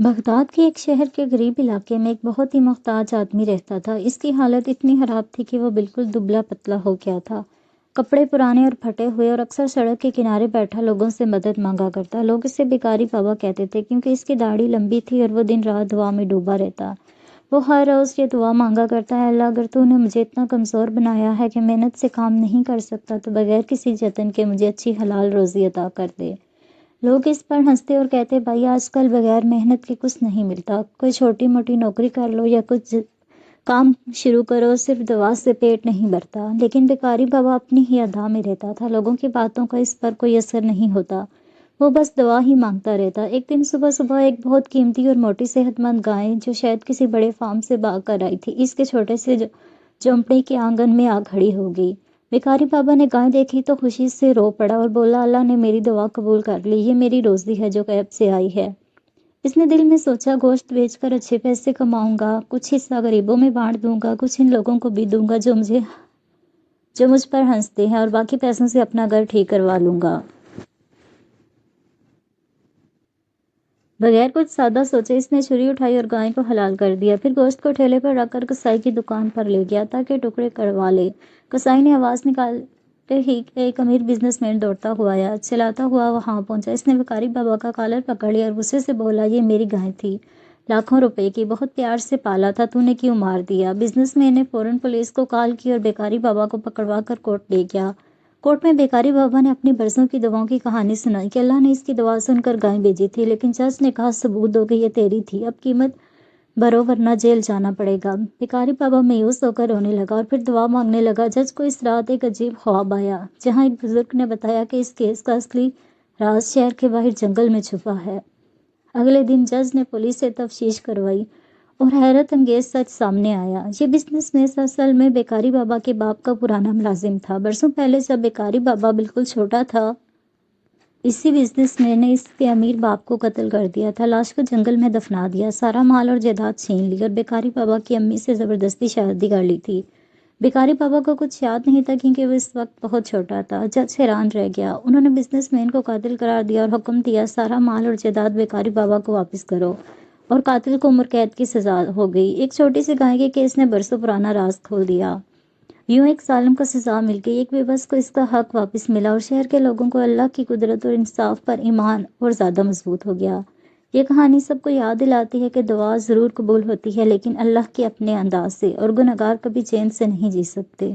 Baghdad کے ایک شہر کے غریب علاقے میں ایک بہت ہی محتاج آدمی رہتا تھا۔ اس کی حالت اتنی خراب تھی کہ وہ بالکل دبلا پتلا ہو گیا تھا۔ کپڑے پرانے اور پھٹے ہوئے اور اکثر سڑک کے کنارے بیٹھا لوگوں سے مدد مانگا کرتا۔ لوگ اسے بیکاری بابا کہتے تھے کیونکہ اس کی داڑھی لمبی تھی اور وہ دن رات دعا میں ڈوبا رہتا۔ وہ ہر روز یہ دعا مانگا کرتا ہے، اللہ اگر تو نے مجھے اتنا کمزور بنایا ہے کہ محنت سے کام نہیں کر سکتا تو بغیر کسی جتن کے مجھے اچھی حلال روزی عطا کر دے۔ لوگ اس پر ہنستے اور کہتے بھائی آج کل بغیر محنت کے کچھ نہیں ملتا، کوئی چھوٹی موٹی نوکری کر لو یا کچھ کام شروع کرو، صرف دعا سے پیٹ نہیں بھرتا۔ لیکن بیکاری بابا اپنی ہی ادا میں رہتا تھا، لوگوں کی باتوں کا اس پر کوئی اثر نہیں ہوتا، وہ بس دعا ہی مانگتا رہتا۔ ایک دن صبح صبح ایک بہت قیمتی اور موٹی صحت مند گائے جو شاید کسی بڑے فارم سے بھاگ کر آئی تھی، اس کے چھوٹے سے جھونپڑی کے آنگن میں آ کھڑی ہو گئی۔ بیکاری بابا نے گائے دیکھی تو خوشی سے رو پڑا اور بولا اللہ نے میری دعا قبول کر لی، یہ میری روزی ہے جو غیب سے آئی ہے۔ اس نے دل میں سوچا گوشت بیچ کر اچھے پیسے کماؤں گا، کچھ حصہ غریبوں میں بانٹ دوں گا، کچھ ان لوگوں کو بھی دوں گا جو مجھ پر ہنستے ہیں، اور باقی پیسوں سے اپنا گھر ٹھیک کروا لوں گا۔ بغیر کچھ سادہ سوچے اس نے چھری اٹھائی اور گائے کو حلال کر دیا، پھر گوشت کو ٹھیلے پر رکھ کر کسائی کی دکان پر لے گیا تاکہ ٹکڑے کروا لے۔ کسائی نے آواز نکالتے ہی ایک امیر بزنس مین دوڑتا ہوا آیا، چلاتا ہوا وہاں پہنچا۔ اس نے بیکاری بابا کا کالر پکڑ لیا اور غصے سے بولا یہ میری گائے تھی، لاکھوں روپے کی، بہت پیار سے پالا تھا، تو نے کیوں مار دیا؟ بزنس مین نے فوراً پولیس کو کال کی اور بیکاری بابا کو پکڑوا کر کورٹ لے گیا۔ کورٹ میں بیکاری بابا نے اپنی برسوں کی دعاؤں کی کہانی سنائی کہ اللہ نے اس کی دعا سن کر گائے بھیجی تھی، لیکن جج نے کہا ثبوت دو کہ یہ تیری تھی، اب قیمت بھرو ورنہ جیل جانا پڑے گا۔ بیکاری بابا مایوس ہو کر رونے لگا اور پھر دعا مانگنے لگا۔ جج کو اس رات ایک عجیب خواب آیا جہاں ایک بزرگ نے بتایا کہ اس کیس کا اصلی راز شہر کے باہر جنگل میں چھپا ہے۔ اگلے دن جج نے پولیس سے تفتیش کروائی اور حیرت انگیز سچ سامنے آیا، یہ بزنس مین اصل میں بیکاری بابا کے باپ کا پرانا ملازم تھا۔ برسوں پہلے جب بیکاری بابا بالکل چھوٹا تھا، اسی بزنس مین نے اس کے امیر باپ کو قتل کر دیا تھا، لاش کو جنگل میں دفنا دیا، سارا مال اور جائیداد چھین لی اور بیکاری بابا کی امی سے زبردستی شادی کر لی تھی۔ بیکاری بابا کو کچھ یاد نہیں تھا کیونکہ وہ اس وقت بہت چھوٹا تھا۔ جج حیران رہ گیا، انہوں نے بزنس مین کو قاتل قرار دیا اور حکم دیا سارا مال اور جائیداد بیکاری بابا کو واپس کرو، اور قاتل کو عمر قید کی سزا ہو گئی۔ ایک چھوٹی سی گائے کے کیس نے برسوں پرانا راز کھول دیا۔ یوں ایک ظالم کو سزا مل گئی، ایک بے بس کو اس کا حق واپس ملا، اور شہر کے لوگوں کو اللہ کی قدرت اور انصاف پر ایمان اور زیادہ مضبوط ہو گیا۔ یہ کہانی سب کو یاد دلاتی ہے کہ دعا ضرور قبول ہوتی ہے لیکن اللہ کے اپنے انداز سے، اور گنہگار کبھی چین سے نہیں جی سکتے۔